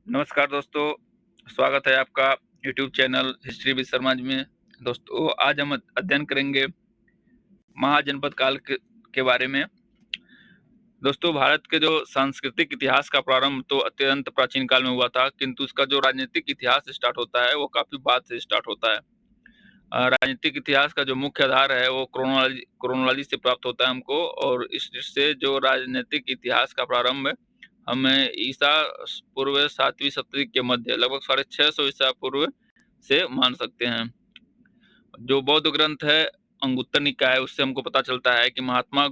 नमस्कार दोस्तों, स्वागत है आपका YouTube channel history with Sharma ji में। दोस्तों, आज हम अध्ययन करेंगे महाजनपद काल के बारे में। दोस्तों, भारत के जो सांस्कृतिक इतिहास का प्रारंभ तो अत्यंत प्राचीन काल में हुआ था, किंतु उसका जो राजनीतिक इतिहास स्टार्ट होता है वो काफी बाद से स्टार्ट होता है। राजनीतिक इतिहास का जो मुख्य आधार है वो क्रोनोलॉजी से प्राप्त होता है हमको, और इससे जो राजनीतिक इतिहास का प्रारंभ हमें ईसा पूर्व 7वीं शताब्दी के मध्य लगभग 650 ईसा पूर्व से मान सकते हैं। जो बौद्ध ग्रंथ है अंगुत्तर निकाय, उससे हमको पता चलता है कि महात्मा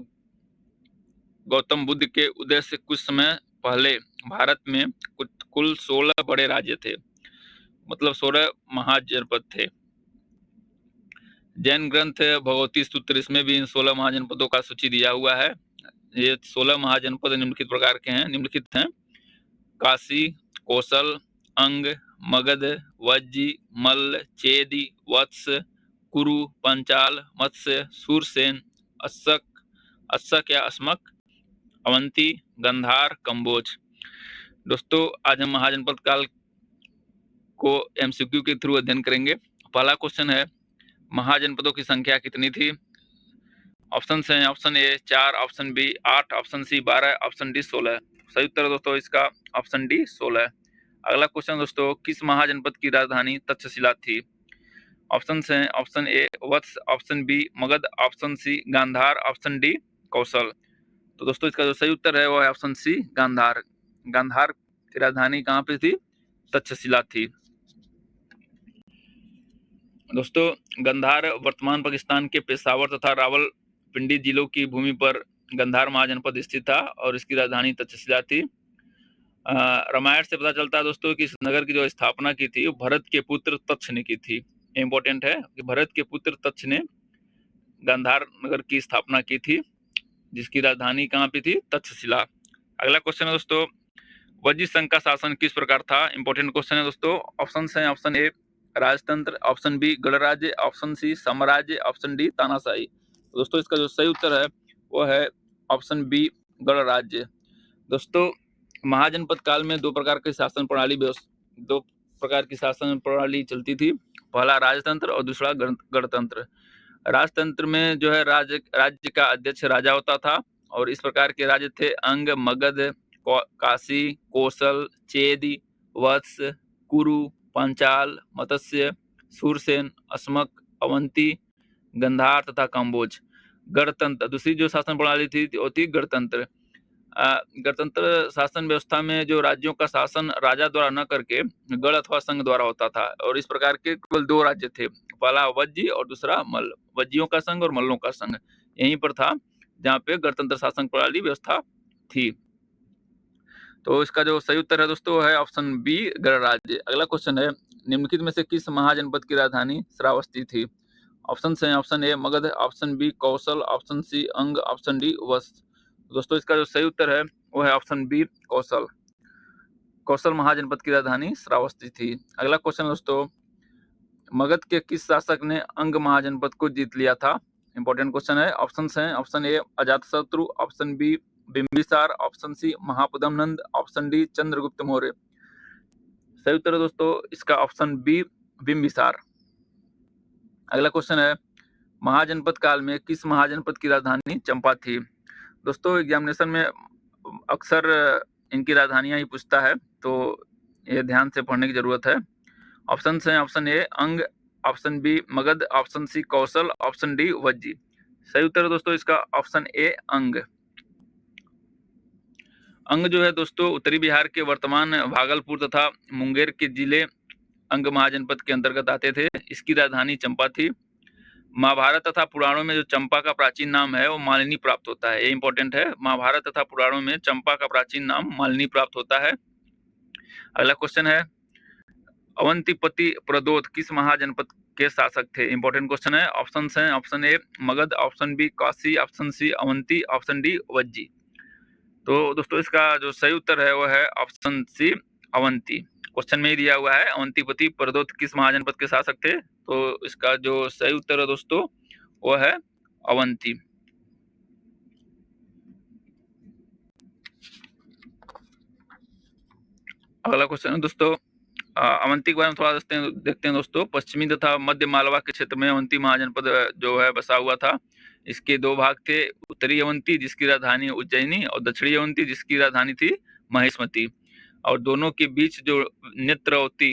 गौतम बुद्ध के उदय से कुछ समय पहले भारत में कुल 16 बड़े राज्य थे, मतलब 16 महाजनपद थे। जैन ग्रंथ भगवती सूत्र, इसमें भी इन 16 महाजनपदों का सूची दिया हुआ है। ये 16 महाजनपद निम्नलिखित प्रकार के हैं, निम्नलिखित हैं: काशी, कौशल, अंग, मगध, वज्जी, मल्ल, चेदी, वत्स, कुरु, पंचाल, मत्स्य, सूरसेन, अस्सक या अस्मक, अवंती, गंधार, कंबोज। दोस्तों, आज हम महाजनपद काल को एमसीक्यू के थ्रू अध्ययन करेंगे। पहला क्वेश्चन है, महाजनपदों की संख्या कितनी थी? ऑप्शन हैं: option A 4, option B 8, option C 12, option D 16। सही उत्तर दोस्तों इसका ऑप्शन डी 16 है। अगला क्वेश्चन दोस्तों, किस महाजनपद की राजधानी तक्षशिला थी? ऑप्शन हैं: option A Vatsa, option B Magadh, option C Gandhara, option D Kosala. तो दोस्तों इसका जो सही उत्तर है वो है ऑप्शन सी गांधार। गांधार की राजधानी कहाँ पे थी? तक्षशिला थी। दोस्तों, गांधार वर्तमान पाकिस्तान के पेशावर तथा रावलपिंडी जिलों की भूमि पर गांधार महाजनपद स्थित था और इसकी राजधानी तक्षशिला थी। रामायण से पता चलता है दोस्तों कि इस नगर की जो स्थापना की थी वो भरत के पुत्र तक्ष ने की थी। इंपॉर्टेंट है कि भरत के पुत्र तक्ष ने गांधार नगर की स्थापना की थी, जिसकी राजधानी कहाँ पे थी? तक्षशिला। अगला क्वेश्चन है दोस्तों, वज्जी संघ का शासन किस प्रकार था? इंपॉर्टेंट क्वेश्चन है दोस्तों। ऑप्शन हैं: ऑप्शन ए राजतंत्र, ऑप्शन बी गणराज्य, ऑप्शन सी साम्राज्य, ऑप्शन दी तानाशाही। दोस्तों इसका जो सही उत्तर है वो है ऑप्शन बी गणराज्य। दोस्तों, महाजनपद काल में दो प्रकार की शासन प्रणाली चलती थी। पहला राजतंत्र और दूसरा गणतंत्र। राजतंत्र में जो है राज्य का अध्यक्ष राजा होता था, और इस प्रकार के राज्य थे अंग, मगध, काशी, कौशल, चेदी, वत्स, कुरु, पंचाल, मत्स्य, सूरसेन, अस्मक, अवंती, गंधार तथा कंबोज। गणतंत्र दूसरी जो शासन प्रणाली थी वो थी गणतंत्र। गणतंत्र शासन व्यवस्था में जो राज्यों का शासन राजा द्वारा न करके गण अथवा संघ द्वारा होता था, और इस प्रकार के केवल दो राज्य थे, पहला वज्जी और दूसरा मल्ल। वज्जियों का संघ और मल्लों का संघ यहीं पर था जहाँ पे गणतंत्र शासन प्रणाली व्यवस्था थी। तो इसका जो सही उत्तर है दोस्तों है ऑप्शन बी गणराज्य। अगला क्वेश्चन है, निम्नलिखित में से किस महाजनपद की राजधानी श्रावस्ती थी? ऑप्शन हैं: option A Magadh, option B Kaushal, option C Anga, option D Vatsa. दोस्तों इसका जो सही उत्तर है वो है ऑप्शन बी कौशल। कौशल महाजनपद की राजधानी श्रावस्ती थी। अगला क्वेश्चन दोस्तों, मगध के किस शासक ने अंग महाजनपद को जीत लिया था? इंपॉर्टेंट क्वेश्चन है। ऑप्शन हैं: option A Ajatashatru, option B Bimbisara, option C Mahapadmananda, option D Chandragupta Maurya. सही उत्तर है दोस्तों इसका ऑप्शन बी बिंबिसार। अगला क्वेश्चन है, महाजनपद काल में किस महाजनपद की राजधानी चंपा थी? दोस्तों एग्जामिनेशन में अक्सर इनकी राजधानियां ही पूछता है, तो ये ध्यान से पढ़ने की जरूरत है। ऑप्शन हैं: option A Anga, option B Magadh, option C Kaushal, option D Vajji. सही उत्तर है दोस्तों इसका ऑप्शन ए अंग। अंग जो है दोस्तों उत्तरी बिहार के वर्तमान भागलपुर तथा मुंगेर के जिले अंग महाजनपद के अंतर्गत आते थे। इसकी राजधानी चंपा थी। महाभारत तथा पुराणों में जो चंपा का प्राचीन नाम है वो मालिनी प्राप्त होता है। ये इंपॉर्टेंट है, महाभारत तथा पुराणों में चंपा का प्राचीन नाम मालिनी प्राप्त होता है। अगला क्वेश्चन है, अवंतीपति प्रदोत किस महाजनपद के शासक थे? इंपॉर्टेंट क्वेश्चन है। ऑप्शन हैं: option A Magadh, option B Kashi, option C Avanti, option D Vajji. तो दोस्तों इसका जो सही उत्तर है वो है ऑप्शन सी अवंती। क्वेश्चन में ही दिया हुआ है अवंतीपति प्रदोत किस महाजनपद के शासक थे, तो इसका जो सही उत्तर है दोस्तों वो है अवंती। अगला क्वेश्चन है दोस्तों, अवंती के बारे में थोड़ा देखते हैं दोस्तों। पश्चिमी तथा मध्य मालवा के क्षेत्र में अवंती महाजनपद जो है बसा हुआ था। इसके दो भाग थे, उत्तरी अवंती जिसकी राजधानी उज्जैनी और दक्षिणी अवंती जिसकी राजधानी थी महेशमती। और दोनों के बीच जो नेत्रवती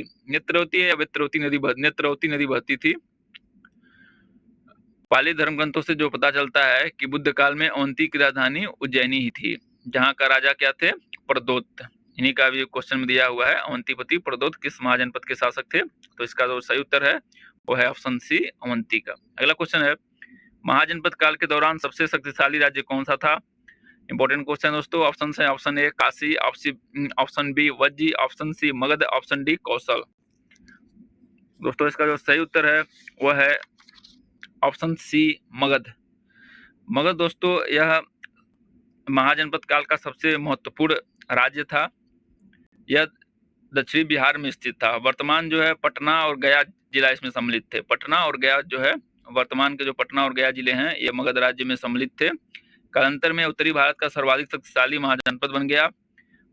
है या नेत्रवती नदी बहती थी। पाली धर्म ग्रंथों से जो पता चलता है कि बुद्ध काल में अवंती की राजधानी उज्जैनी ही थी, जहाँ का राजा क्या थे, प्रदोत। इन्हीं का भी क्वेश्चन में दिया हुआ है, अवंतीपति प्रदोत किस महाजनपद के शासक थे। तो इसका जो सही उत्तर है वो है ऑप्शन सी, अवंती का। अगला क्वेश्चन है, महाजनपद काल के दौरान सबसे शक्तिशाली राज्य कौन सा था। इंपॉर्टेंट क्वेश्चन दोस्तों। ऑप्शन है, option A Kashi, option B Vajji, option C Magadha, option D Kosala. दोस्तों इसका जो सही उत्तर है वह है ऑप्शन सी, मगध। मगध दोस्तों यह महाजनपद काल का सबसे महत्वपूर्ण राज्य था। यह दक्षिणी बिहार में स्थित था। वर्तमान जो है पटना और गया जिला इसमें सम्मिलित थे। पटना और गया जो है, वर्तमान के जो पटना और गया जिले हैं ये मगध राज्य में सम्मिलित थे। कालांतर में उत्तरी भारत का सर्वाधिक शक्तिशाली महाजनपद बन गया।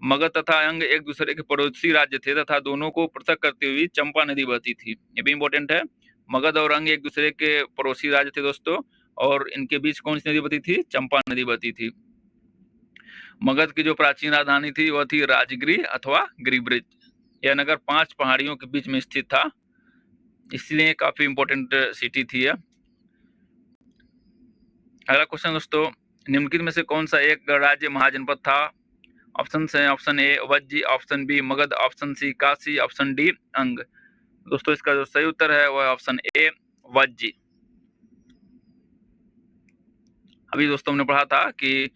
मगध तथा अंग एक दूसरे के पड़ोसी राज्य थे तथा दोनों को पृथक करती हुई चंपा नदी बहती थी। ये भी इंपॉर्टेंट है। मगध और अंग एक दूसरे के पड़ोसी राज्य थे दोस्तों, और इनके बीच कौन सी नदी बहती थी, चंपा नदी बहती थी। मगध की जो प्राचीन राजधानी थी वह थी राजगिरी अथवा गिरिब्रिज। यह नगर 5 पहाड़ियों के बीच में स्थित था, इसलिए काफी इंपॉर्टेंट सिटी थी यह। अगला क्वेश्चन दोस्तों, निम्नलिखित में से कौन सा एक राज्य महाजनपद था। ऑप्शन है, option A Vajji, option B Magadh, option C Kashi, option D Anga. दोस्तों इसका जो सही उत्तर है वह ऑप्शन ए, वज्जी। अभी दोस्तों हमने पढ़ा था कि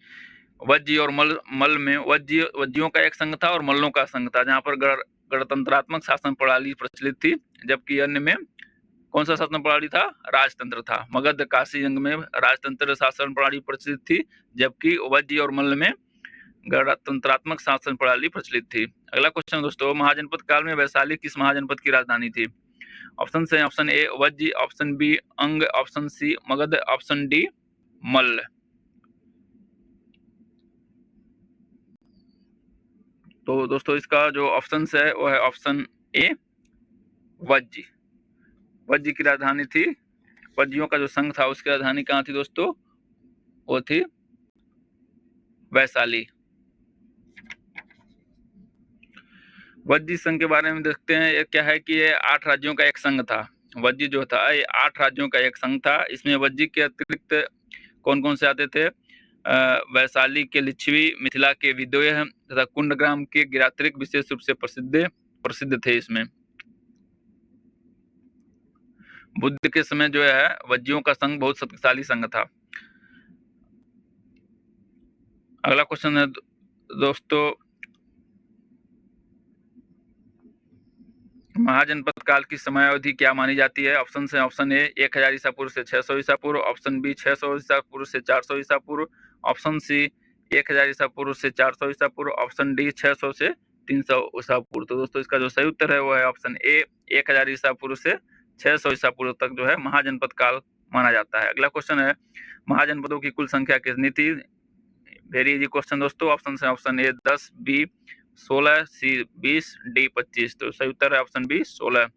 वज्जी और मल में वज्जियों का एक संघ था और मल्लों का संघ था, जहां पर गणतंत्रात्मक शासन प्रणाली प्रचलित थी, जबकि अन्य में कौन सा शासन प्रणाली था, राजतंत्र था। मगध काशी अंग में राजतंत्र शासन प्रणाली प्रचलित थी, जबकि वज्जी और मल्ल में गणतंत्रात्मक शासन प्रणाली प्रचलित थी। अगला क्वेश्चन दोस्तों, महाजनपद काल में वैशाली किस महाजनपद की राजधानी थी। ऑप्शन है, option A Vajji, option B Anga, option C Magadha, option D Malla. तो दोस्तों इसका जो ऑप्शन है वो है ऑप्शन ए, वज्जी। वज्जी की राजधानी थी, वज्जियों का जो संघ था उसकी राजधानी कहाँ थी दोस्तों, वो थी वैशाली। वज्जी संघ के बारे में देखते हैं। ये क्या है कि ये 8 राज्यों का एक संघ था। वज्जी जो था ये 8 राज्यों का एक संघ था। इसमें वज्जी के अतिरिक्त कौन कौन से आते थे, वैशाली के लिच्छवी, मिथिला के विदेह तथा कुंडग्राम के गिरात्रिक विशेष रूप से प्रसिद्ध थे। इसमें बुद्ध के समय जो है वज्जियों का संघ बहुत शक्तिशाली संघ था। अगला क्वेश्चन है दोस्तों, महाजनपद काल की समयावधि क्या मानी जाती है। ऑप्शन है, ऑप्शन ए 1000 ईसा पूर्व से 600 ईसा पूर्व, ऑप्शन बी 600 ईसा पूर्व से 400 ईसा पूर्व, ऑप्शन सी 1000 ईसा पूर्व से 400 ईसा पूर्व, ऑप्शन डी 600 से 300 ईसा पूर्व। तो दोस्तों इसका जो सही उत्तर है वो है ऑप्शन ए, 1000 ईसा पूर्व से 600 ईसा पूर्व तक जो है महाजनपद काल माना जाता है। अगला क्वेश्चन है, महाजनपदों की कुल संख्या कितनी थी। वेरी इजी क्वेश्चन दोस्तों। ऑप्शन है, option A 10, B 16, C 20, D 25। तो सही उत्तर है ऑप्शन बी 16।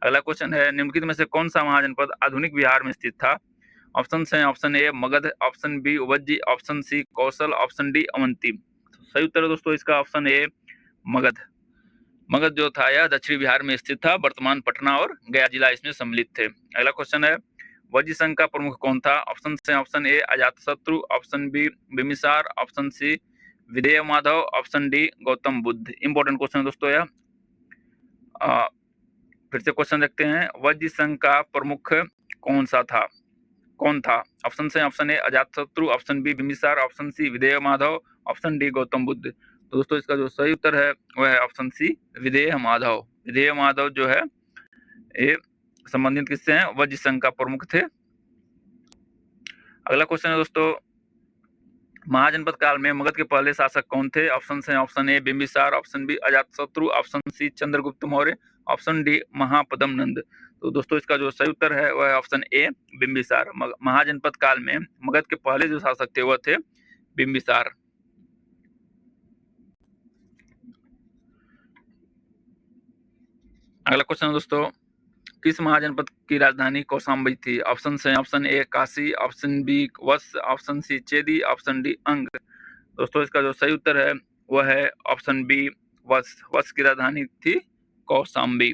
अगला क्वेश्चन है, निम्नलिखित में से कौन सा महाजनपद आधुनिक बिहार में स्थित था। ऑप्शन है, option A Magadh, option B Vajji, option C Kaushal, option D Avanti. तो सही उत्तर है दोस्तों इसका ऑप्शन ए, मगध। मगध जो था यह दक्षिणी बिहार में स्थित था। वर्तमान पटना और गया जिला इसमें सम्मिलित थे। अगला क्वेश्चन है, वज्जी संघ का प्रमुख कौन था। ऑप्शन है, option A Ajatashatru, option B Bimbisara, option C Videha Madhav, option D Gautam Buddha. Important question दोस्तों यह। फिर से क्वेश्चन देखते हैं, वज्जी संघ का प्रमुख कौन था। ऑप्शन है, option A Ajatashatru, option B Bimbisara, option C Videha Madhav, option D Gautam Buddha. तो दोस्तों इसका जो सही उत्तर है वह है ऑप्शन सी, विदेह माधव। विदेह माधव जो है ये संबंधित किससे हैं, वज्जी संघ का प्रमुख थे। अगला क्वेश्चन है दोस्तों, महाजनपद काल में मगध के पहले शासक कौन थे। ऑप्शन है, option A Bimbisara, option B Ajatashatru, option C Chandragupta Maurya, option D Mahapadma Nanda. तो दोस्तों इसका जो सही उत्तर है वह है ऑप्शन ए, बिम्बिसार। महाजनपद काल में मगध के पहले जो शासक थे वह थे बिम्बिसार। अगला क्वेश्चन है दोस्तों, किस महाजनपद की राजधानी कौशाम्बी थी? ऑप्शन है, option A Kashi, option B Vatsa, option C Chedi, option D Anga. दोस्तों इसका जो सही उत्तर है वह है ऑप्शन बी वत्स। वत्स की राजधानी थी कौशाम्बी।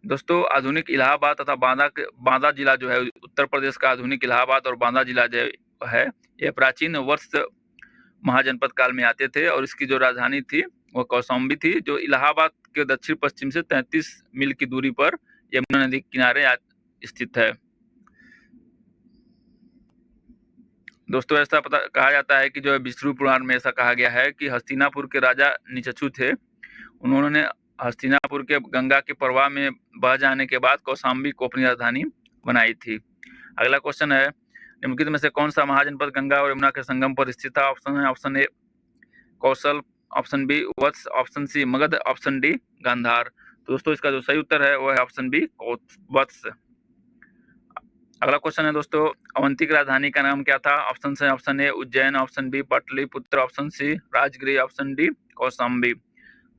दोस्तों आधुनिक इलाहाबाद तथा बांदा जिला जो है उत्तर प्रदेश का आधुनिक इलाहाबाद और बांदा जिला जो है यह प्राचीन वर्ष महाजनपद काल में आते थे और इसकी जो राजधानी थी वह कौशाम्बी थी, जो इलाहाबाद के दक्षिण पश्चिम से 33 मील की दूरी पर यमुना नदी के किनारे स्थित है। दोस्तों ऐसा कहा जाता है कि जो है विष्णु पुराण में ऐसा कहा गया है कि हस्तिनापुर के राजा निचछू थे, उन्होंने हस्तिनापुर के गंगा के प्रवाह में बह जाने के बाद कौशाम्बी को अपनी राजधानी बनाई थी। अगला क्वेश्चन है, निम्नलिखित में से कौन सा महाजनपद गंगा और यमुना के संगम पर स्थित था? ऑप्शन है, option A Kaushal, option B Vatsa, option C Magadha, option D Gandhara. तो दोस्तों इसका जो सही उत्तर है वो है ऑप्शन बी वत्स। अगला क्वेश्चन है दोस्तों, अवंती की राजधानी का नाम क्या था? ऑप्शन है, option A Ujjain, option B Pataliputra, option C Rajagiri, option D Kaushambi.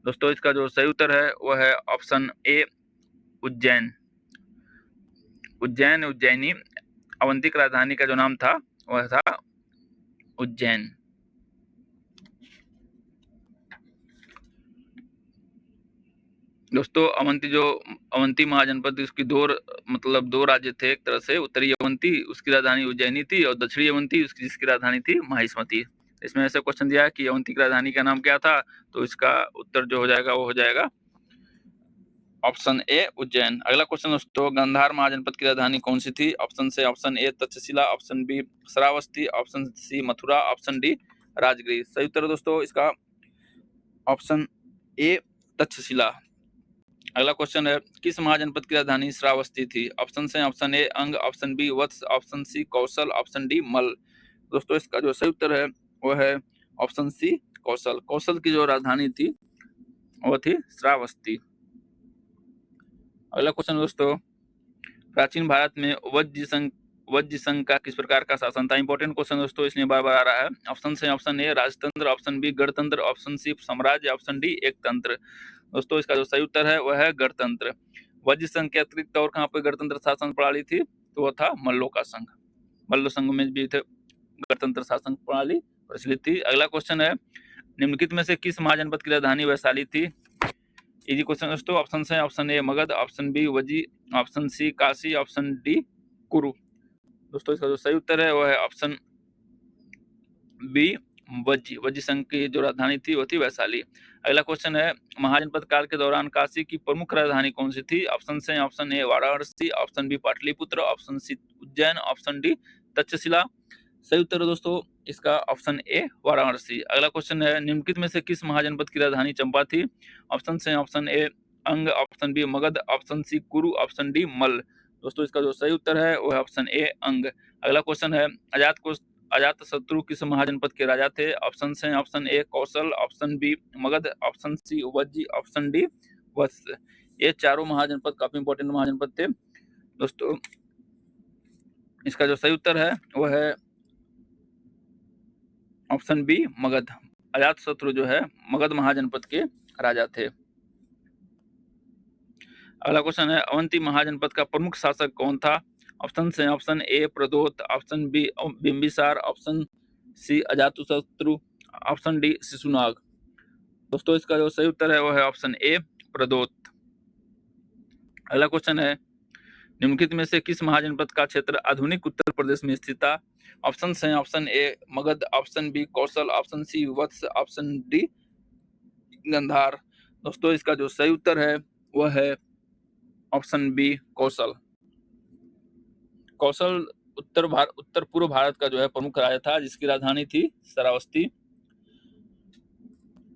दोस्तों इसका जो सही उत्तर है वह है ऑप्शन ए उज्जैन। उज्जैनी अवंती की राजधानी का जो नाम था वह था उज्जैन। दोस्तों अवंती महाजनपद उसकी दो राज्य थे। एक तरह से उत्तरी अवंती उसकी राजधानी उज्जैनी थी और दक्षिणी अवंती जिसकी राजधानी थी माहिष्मती। इसमें ऐसा क्वेश्चन दिया कि अवंती की राजधानी का नाम क्या था, तो इसका उत्तर जो हो जाएगा वो हो जाएगा ऑप्शन ए उज्जैन। अगला क्वेश्चन दोस्तों, गांधार महाजनपद की राजधानी कौन सी थी? ऑप्शन से option A Takshashila, option B Shravasti, option C Mathura, option D Rajgiri. सही उत्तर दोस्तों इसका ऑप्शन ए तक्षशिला। अगला क्वेश्चन है, किस महाजनपद की राजधानी श्रावस्ती थी? ऑप्शन है, option A Anga, option B Vatsa, option C Kaushal, option D मल। दोस्तों इसका जो सही उत्तर है वह है ऑप्शन सी कौशल। कौशल की जो राजधानी थी वो थी श्रावस्ती। अगला क्वेश्चन दोस्तों, प्राचीन भारत में वज्र संघ का किस प्रकार का शासन था? इंपॉर्टेंट क्वेश्चन दोस्तों, इसमें बार बार आ रहा है। ऑप्शन है, ऑप्शन ए राजतंत्र, ऑप्शन बी गणतंत्र, ऑप्शन सी साम्राज्य, ऑप्शन डी एक तंत्र। दोस्तों इसका जो सही उत्तर है वह है गणतंत्र। वज्र संघ के अतिरिक्त और कहाँ पे गणतंत्र शासन प्रणाली थी? तो वह था मल्लों का संघ। मल्ल संघ में भी थे गणतंत्र शासन प्रणाली प्रचलित थी। अगला क्वेश्चन है, निम्नलिखित में से किस महाजनपद की राजधानी वैशाली थी? इजी क्वेश्चन दोस्तों। ऑप्शन है, option A Magadh, option B Vajji, option C Kashi, option D Kuru. दोस्तों इसका जो सही उत्तर है वह है ऑप्शन बी वज्र संघ की जो राजधानी थी वो थी वैशाली। अगला क्वेश्चन है, महाजनपद काल के दौरान काशी की प्रमुख राजधानी कौन सी थी? ऑप्शन है, option A Varanasi, option B Pataliputra, option C Ujjain, option D Takshashila. सही उत्तर है दोस्तों इसका ऑप्शन ए वाराणसी। अगला क्वेश्चन है, निम्नलिखित में से किस महाजनपद की राजधानी चंपा थी? ऑप्शन है, option A Anga, option B Magadh, option C Kuru, option D मल। दोस्तों इसका जो सही उत्तर है वो है ऑप्शन ए अंग। अगला क्वेश्चन है, अजातशत्रु किस महाजनपद के राजा थे? ऑप्शन है, option A Kaushal, option B Magadh, option C Vajji, option D Vatsa. ये चारों महाजनपद काफी इंपॉर्टेंट महाजनपद थे दोस्तों। इसका जो सही उत्तर है वह है ऑप्शन बी मगध। अजातशत्रु जो है मगध महाजनपद के राजा थे। अगला क्वेश्चन है, अवंती महाजनपद का प्रमुख शासक कौन था? ऑप्शन है, option A Pradyota, option B Bimbisara, option C Ajatashatru, option D Shishunaga. दोस्तों इसका जो सही उत्तर है वो है ऑप्शन ए प्रदोत। अगला क्वेश्चन है, निम्नलिखित में से किस महाजनपद का क्षेत्र आधुनिक उत्तर प्रदेश में स्थित था? ऑप्शन है, option A Magadh, option B Kaushal, option C Vatsa, option D Gandhara. दोस्तों इसका जो सही उत्तर है वह है ऑप्शन बी कौशल। कौशल उत्तर पूर्व भारत का जो है प्रमुख राज्य था जिसकी राजधानी थी श्रावस्ती।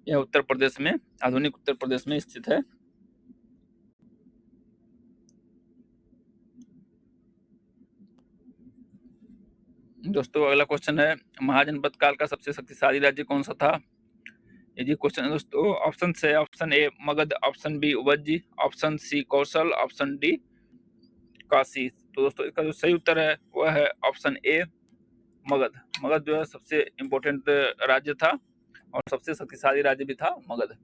यह उत्तर प्रदेश में आधुनिक उत्तर प्रदेश में स्थित है। दोस्तों अगला क्वेश्चन है, महाजनपद काल का सबसे शक्तिशाली राज्य कौन सा था? ये क्वेश्चन है दोस्तों। ऑप्शन से option A Magadh, option B Vajji, option C Kaushal, option D Kashi. तो दोस्तों इसका जो सही उत्तर है वह है ऑप्शन ए मगध। मगध जो है सबसे इम्पोर्टेंट राज्य था और सबसे शक्तिशाली राज्य भी था मगध।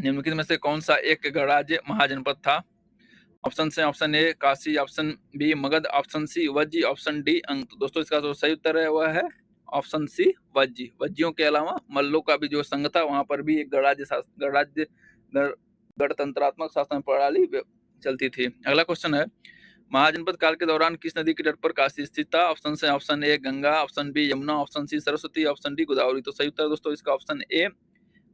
निम्नलिखित में से कौन सा एक गणराज्य महाजनपद था? ऑप्शन है, option A Kashi, option B Magadh, option C Vajji, option D Anga. तो दोस्तों इसका जो सही उत्तर है वह है ऑप्शन सी वज्जी। वज्जियों के अलावा मल्लों का भी जो संघ था वहां पर भी एक गणराज्य गणतंत्रात्मक शासन प्रणाली चलती थी। अगला क्वेश्चन है, महाजनपद काल के दौरान किस नदी के तट पर काशी स्थित था? ऑप्शन है, option A Ganga, option B Yamuna, option C Saraswati, option D Godavari. तो सही उत्तर दोस्तों इसका ऑप्शन ए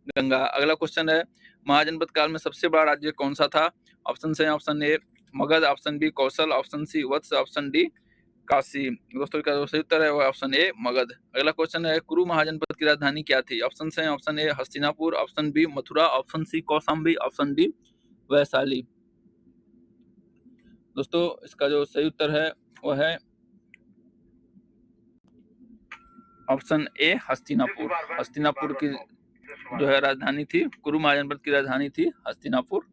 गंगा। अगला क्वेश्चन है, महाजनपद काल में सबसे बड़ा राज्य कौन सा था? ऑप्शन है, option A Magadh, option B Kaushal, option C Vatsa, option D Kashi. दोस्तों का जो सही उत्तर है वो ऑप्शन ए मगध। अगला क्वेश्चन है, कुरु महाजनपद की राजधानी क्या थी? ऑप्शन है, option A Hastinapur, option B Mathura, option C Kaushambi, option D Vaishali. दोस्तों इसका जो सही उत्तर है वह है ऑप्शन ए हस्तिनापुर। हस्तिनापुर की जो है राजधानी थी, कुरु महाजनपद की राजधानी थी हस्तिनापुर।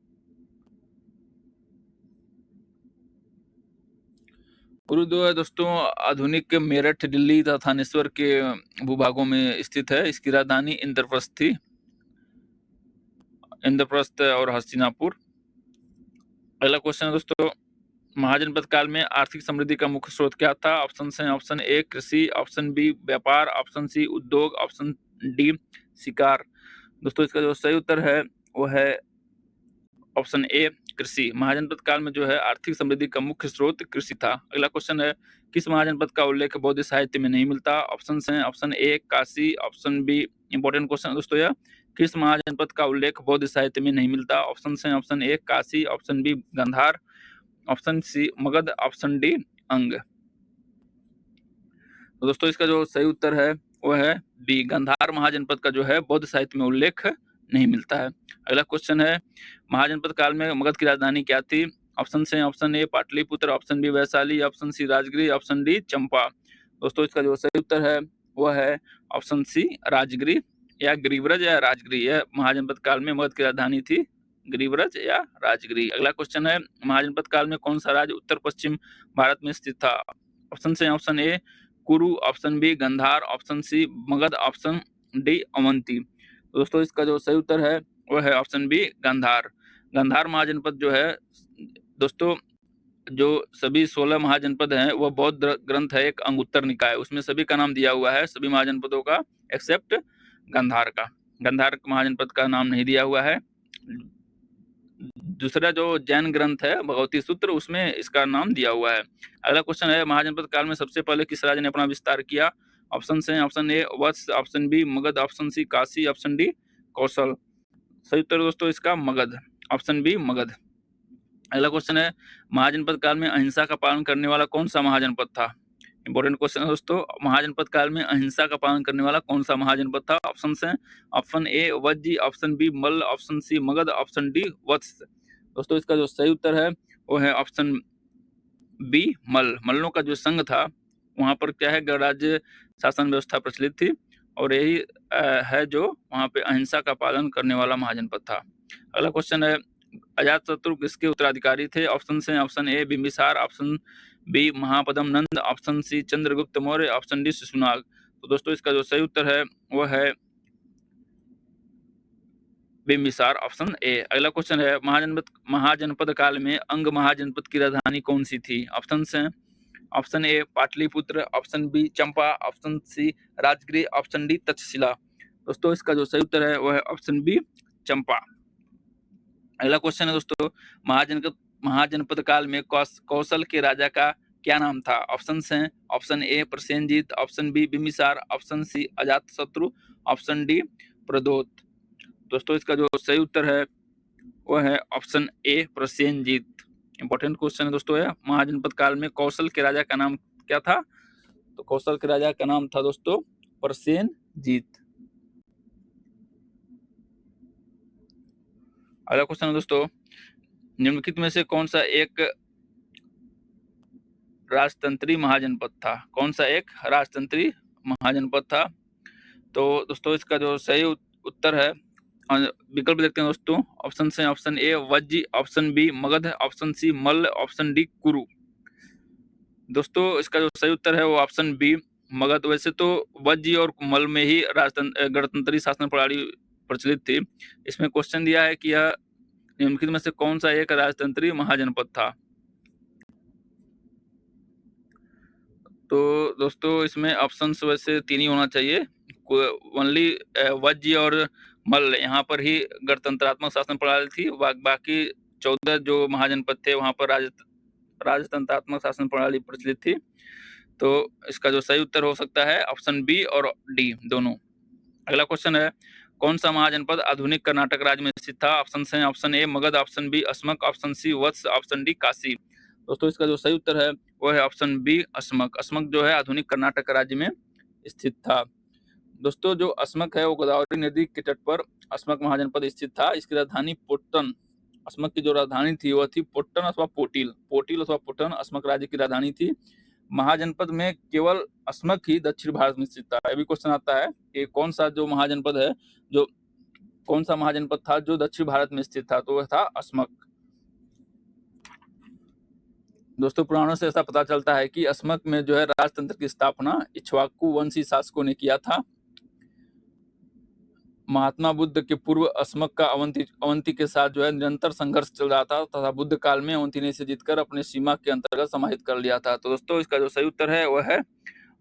कुरु जो है दोस्तों आधुनिक मेरठ, दिल्ली तथा थानेश्वर के भूभागों में स्थित है। इसकी राजधानी इंद्रप्रस्थ थी, इंद्रप्रस्थ और हस्तिनापुर। अगला क्वेश्चन है दोस्तों, महाजनपद काल में आर्थिक समृद्धि का मुख्य स्रोत क्या था? ऑप्शन है, ऑप्शन ए कृषि, ऑप्शन बी व्यापार, ऑप्शन सी उद्योग, ऑप्शन डी शिकार। दोस्तों इसका जो सही उत्तर है वो है ऑप्शन ए कृषि। महाजनपद काल में जो है आर्थिक समृद्धि का मुख्य स्रोत कृषि था। अगला क्वेश्चन है, किस महाजनपद का उल्लेख बौद्ध साहित्य में नहीं मिलता? ऑप्शन है, option A Kashi, option B, important question दोस्तों यह, किस महाजनपद का उल्लेख बौद्ध साहित्य में नहीं मिलता? ऑप्शन है, option A Kashi, option B Gandhara, option C Magadha, option D Anga. तो दोस्तों इसका जो सही उत्तर है वो है बी गांधार महाजनपद का जो है बौद्ध साहित्य में उल्लेख नहीं मिलता है। अगला क्वेश्चन है, महाजनपद काल में मगध की राजधानी क्या थी? ऑप्शन से, option A Pataliputra, option B Vaishali, option C Rajagiri, option D Champa. दोस्तों इसका जो सही उत्तर है वह है ऑप्शन सी राजगिरी या गिरिव्रज या राजगिरी। यह महाजनपद काल में मगध की राजधानी थी, गिरिव्रज या राजगिरी। अगला क्वेश्चन है, महाजनपद काल में कौन सा राज्य उत्तर पश्चिम भारत में स्थित था? ऑप्शन से, option A Kuru, option B Gandhara, option C Magadha, option D Avanti. दोस्तों इसका जो सही उत्तर है वह है ऑप्शन बी गांधार। गांधार महाजनपद जो है दोस्तों, जो सभी 16 महाजनपद हैं वह बौद्ध ग्रंथ है एक अंगुत्तर निकाय, उसमें सभी का नाम दिया हुआ है, सभी महाजनपदों का एक्सेप्ट गांधार का। गांधार महाजनपद का नाम नहीं दिया हुआ है। दूसरा जो जैन ग्रंथ है भगवती सूत्र, उसमें इसका नाम दिया हुआ है। अगला क्वेश्चन है, महाजनपद काल में सबसे पहले किस राज्य ने अपना विस्तार किया? ऑप्शन है, option A Vatsa, option B Magadh, option C Kashi, option D Kosala. सही उत्तर दोस्तों इसका मगध, ऑप्शन बी मगध। अगला क्वेश्चन है, महाजनपद काल में अहिंसा का पालन करने वाला कौन सा महाजनपद था? इंपॉर्टेंट क्वेश्चन है दोस्तों, महाजनपद काल में अहिंसा का पालन करने वाला कौन सा महाजनपद था? ऑप्शन है, option A Vajji, option B Malla, option C Magadha, option D Vatsa. दोस्तों इसका जो सही उत्तर है वो है ऑप्शन बी मल्ल। मल्लों का जो संघ था वहां पर क्या है, गणराज्य शासन व्यवस्था प्रचलित थी और यही है जो वहां पे अहिंसा का पालन करने वाला महाजनपद था। अगला क्वेश्चन है, अजातशत्रु किसके उत्तराधिकारी थे? ऑप्शन है, option A Bimbisara, option B Mahapadma Nanda, option C Chandragupta Maurya, option D Shishunaga. तो दोस्तों इसका जो सही उत्तर है वह है बिंबिसार, ऑप्शन ए। अगला क्वेश्चन है, महाजनपद काल में अंग महाजनपद की राजधानी कौन सी थी? ऑप्शन है, option A Pataliputra, option B Champa, option C Rajagiri, option D Takshashila. दोस्तों इसका जो सही उत्तर है वह है ऑप्शन बी चंपा। अगला क्वेश्चन है दोस्तों, महाजनपद काल में कौशल के राजा का क्या नाम था? ऑप्शन है, option A Prasenjit, option B Bimbisara, option C Ajatashatru, option D Pradyota. दोस्तों इसका जो सही उत्तर है वह है option A Prasenjit. Important question है दोस्तों यह, महाजनपद काल में कौशल के राजा का नाम क्या था? तो कौशल के राजा का नाम था दोस्तों प्रसेनजीत। अगला क्वेश्चन है दोस्तों, निम्नलिखित में से कौन सा एक राजतंत्री महाजनपद था? कौन सा एक राजतंत्री महाजनपद था? तो दोस्तों इसका जो सही उत्तर है, विकल्प देखते हैं दोस्तों, ऑप्शन से, option A Vajji, option B Magadh, option C Malla, option D Kuru. दोस्तों इसका जो सही उत्तर है वो ऑप्शन बी मगध। वैसे तो वज्जी और मल्ल में ही गणतंत्री शासन प्रणाली प्रचलित थी। इसमें क्वेश्चन दिया है कि यह निम्नलिखित में से कौन सा एक राजतंत्री महाजनपद था। तो दोस्तों इसमें ऑप्शंस वैसे 3 ही होना चाहिए। ओनली वज्य और मल्ल यहाँ पर ही गणतंत्रात्मक शासन प्रणाली थी। बाकी 14 जो महाजनपद थे वहाँ पर राजतंत्रात्मक शासन प्रणाली प्रचलित थी। तो इसका जो सही उत्तर हो सकता है ऑप्शन बी और डी दोनों। अगला क्वेश्चन है, कौन सा महाजनपद आधुनिक कर्नाटक राज्य में स्थित था? ऑप्शन है option A Magadh, option B Asmaka, option C Vatsa, option D Kashi. दोस्तों इसका जो सही उत्तर है वो है ऑप्शन बी अस्मक। अस्मक जो है आधुनिक कर्नाटक राज्य में स्थित था। दोस्तों जो अस्मक है वो गोदावरी नदी के तट पर अस्मक महाजनपद स्थित था। इसकी राजधानी पोट्टन, अस्मक की जो राजधानी थी वह थी पोट्टन अथवा पोटिल, पोटिल अथवा पोट्टन अस्मक राज्य की राजधानी थी। महाजनपद में केवल अस्मक ही दक्षिण भारत में स्थित था। अभी क्वेश्चन आता है कि कौन सा जो महाजनपद है, जो कौन सा महाजनपद था जो दक्षिण भारत में स्थित था? तो वह था अस्मक। दोस्तों पुराणों से ऐसा पता चलता है कि अस्मक में जो है राजतंत्र की स्थापना इक्ष्वाकु वंशी शासकों ने किया था। महात्मा बुद्ध के पूर्व अस्मक का अवंती के साथ जो है निरंतर संघर्ष चल रहा था तथा बुद्ध काल में अवंती ने इसे जीतकर अपने सीमा के अंतर्गत समाहित कर लिया था। तो दोस्तों इसका जो सही उत्तर है वह है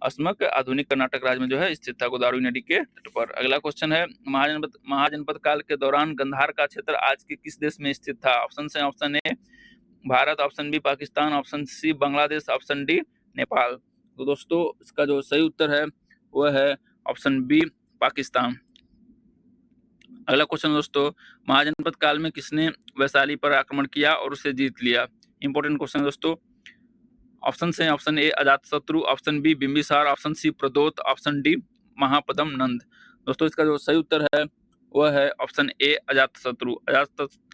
अस्मक आधुनिक कर्नाटक राज्य में जो है स्थित था, गोदावरी नदी के तट पर। अगला क्वेश्चन है, महाजनपद काल के दौरान गंधार का क्षेत्र आज के किस देश में स्थित था? ऑप्शन है option A Bharat, option B Pakistan, option C Bangladesh, option D Nepal. तो दोस्तों इसका जो सही उत्तर है वह है ऑप्शन बी पाकिस्तान। अगला क्वेश्चन दोस्तों, महाजनपद काल में किसने वैशाली पर आक्रमण किया और उसे जीत लिया? इंपॉर्टेंट क्वेश्चन दोस्तों। ऑप्शन है option A Ajatashatru, option B Bimbisara, option C Pradyota, option D Mahapadma Nanda. दोस्तों इसका जो सही उत्तर है वह है ऑप्शन ए अजातशत्रु।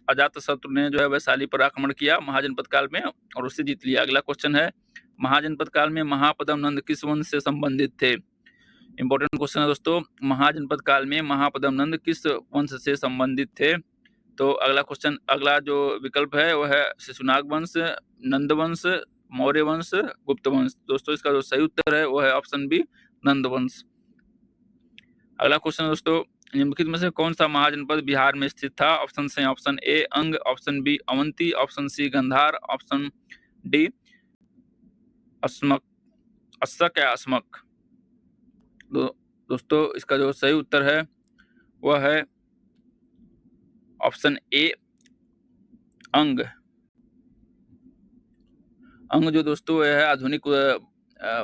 अजातशत्रु ने जो है वैशाली पर आक्रमण किया महाजनपद काल में और उसे जीत लिया। अगला क्वेश्चन है, महाजनपद काल में महापदम नंद किस वंश से संबंधित थे? इंपॉर्टेंट क्वेश्चन है दोस्तों, महाजनपद काल में महापदम नंद किस वंश से संबंधित थे? तो अगला जो विकल्प है वह है शिशुनाग वंश, नंद वंश, मौर्य वंश, गुप्त वंश। दोस्तों इसका जो सही उत्तर है वह है ऑप्शन बी नंद वंश। अगला क्वेश्चन दोस्तों, निम्नलिखित में से कौन सा महाजनपद बिहार में स्थित था? ऑप्शन है option A Anga, option B Avanti, option C Gandhara, option D Ashmaka, Assaka या अस्मक। दोस्तों इसका जो सही उत्तर है वह है ऑप्शन ए अंग। अंग जो दोस्तों यह है आधुनिक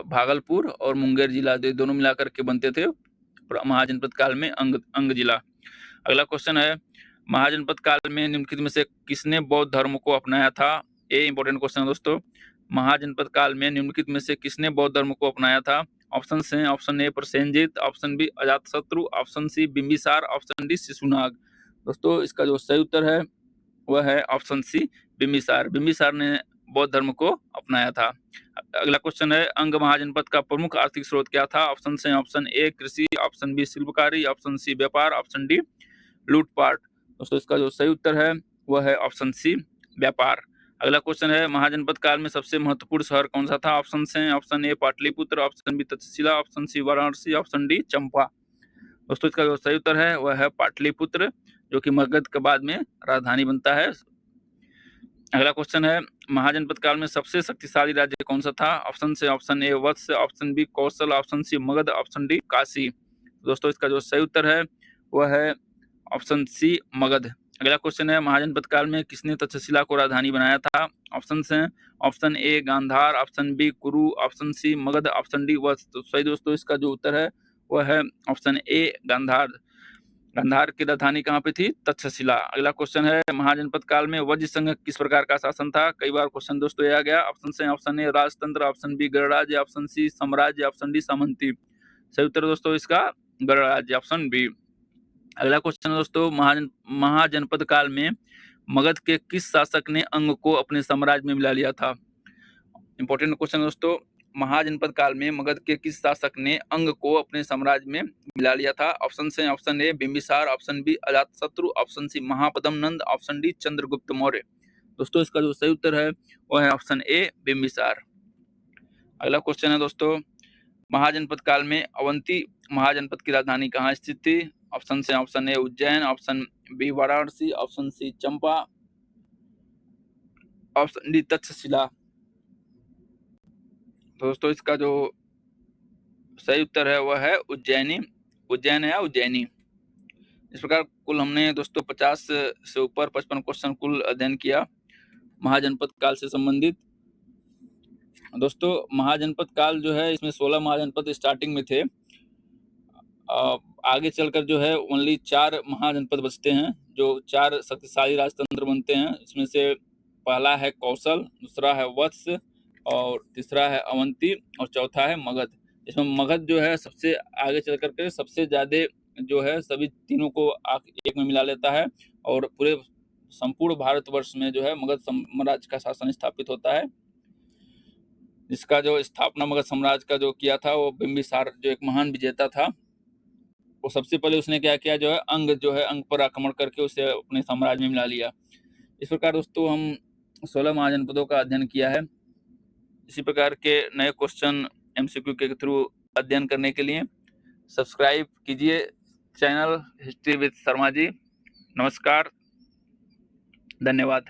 भागलपुर और मुंगेर जिला दोनों मिलाकर के बनते थे महाजनपद काल में अंग जिला। अगला क्वेश्चन है, महाजनपद काल में निम्नलिखित में से किसने बौद्ध धर्म को अपनाया था? ये इंपॉर्टेंट क्वेश्चन है दोस्तों। महाजनपद काल में निम्नलिखित में से किसने बौद्ध धर्म को अपनाया था? ऑप्शन है option A Prasenjit, option B Ajatashatru, option C Bimbisara, option D Shishunaga. दोस्तों इसका जो सही उत्तर है वह है ऑप्शन सी बिंबिसार। बिंबिसार ने बौद्ध धर्म को अपनाया था। अगला क्वेश्चन है, अंग महाजनपद का प्रमुख आर्थिक स्रोत क्या था? ऑप्शन है ऑप्शन ए कृषि, ऑप्शन बी शिल्पकारी, ऑप्शन सी व्यापार, ऑप्शन डी लूटपाट। दोस्तों इसका जो सही उत्तर है वह है ऑप्शन सी व्यापार। अगला क्वेश्चन है, महाजनपद काल में सबसे महत्वपूर्ण शहर कौन सा था? ऑप्शन है option A Pataliputra, option B Takshashila, option C Varanasi, option D Champa. दोस्तों इसका जो सही उत्तर है वह है पाटलिपुत्र, जो कि मगध के बाद में राजधानी बनता है। अगला क्वेश्चन है, महाजनपद काल में सबसे शक्तिशाली राज्य कौन सा था? ऑप्शन से option A Vatsa, option B Kaushal, option C Magadha, option D Kashi. दोस्तों इसका जो सही उत्तर है वह है ऑप्शन सी मगध। अगला क्वेश्चन है, महाजनपद काल में किसने तक्षशिला को राजधानी बनाया था? ऑप्शन से option A Gandhara, option B Kuru, option C Magadha, option D Vatsa. तो सही दोस्तों इसका जो उत्तर है वह है ऑप्शन ए गांधार। गांधार की राजधानी कहाँ पे थी? तक्षशिला। अगला क्वेश्चन है, महाजनपद काल में वज्र संघ किस प्रकार का शासन था? कई बार क्वेश्चन दोस्तों यह आ गया। ऑप्शन से ऑप्शन ए राजतंत्र, ऑप्शन बी गणराज्य, ऑप्शन सी साम्राज्य, ऑप्शन डी सामंती। सही उत्तर दोस्तों इसका गणराज्य, ऑप्शन बी। अगला क्वेश्चन दोस्तों, महाजनपद काल में मगध के किस शासक ने अंग को अपने साम्राज्य में मिला लिया था? इंपॉर्टेंट क्वेश्चन दोस्तों, महाजनपद काल में मगध के किस शासक ने अंग को अपने साम्राज्य में मिला लिया था? ऑप्शन से option A Bimbisara, option B Ajatashatru, option C Mahapadma Nanda, option D Chandragupta Maurya. दोस्तों इसका जो सही उत्तर है वह है ऑप्शन ए बिंबिसार। अगला क्वेश्चन है दोस्तों, महाजनपद काल में अवंती महाजनपद की राजधानी कहाँ स्थित थी? Option A Ujjain, option B Varanasi, option C Champa, option D Takshashila. दोस्तों इसका जो सही उत्तर है वह है उज्जैनी, उज्जैन है उज्जैनी। इस प्रकार कुल हमने दोस्तों 50 से ऊपर 55 क्वेश्चन कुल अध्ययन किया महाजनपद काल से संबंधित। दोस्तों महाजनपद काल जो है इसमें 16 महाजनपद स्टार्टिंग में थे। आगे चलकर जो है ओनली 4 महाजनपद बचते हैं, जो 4 शक्तिशाली राजतंत्र बनते हैं। इसमें से पहला है कौशल, दूसरा है वत्स, और तीसरा है अवंती, और चौथा है मगध। इसमें मगध जो है सबसे आगे चल करके सबसे ज्यादा जो है सभी तीनों को एक में मिला लेता है, और पूरे संपूर्ण भारतवर्ष में जो है मगध साम्राज्य का शासन स्थापित होता है। जिसका जो स्थापना मगध साम्राज्य का जो किया था वो बिंबिसार जो एक महान विजेता था। वो सबसे पहले उसने क्या किया, जो है अंग पर आक्रमण करके उसे अपने साम्राज्य में मिला लिया। इस प्रकार दोस्तों हम 16 महाजनपदों का अध्ययन किया है। इसी प्रकार के नए क्वेश्चन एमसीक्यू के थ्रू अध्ययन करने के लिए सब्सक्राइब कीजिए चैनल हिस्ट्री विद शर्मा जी। नमस्कार, धन्यवाद।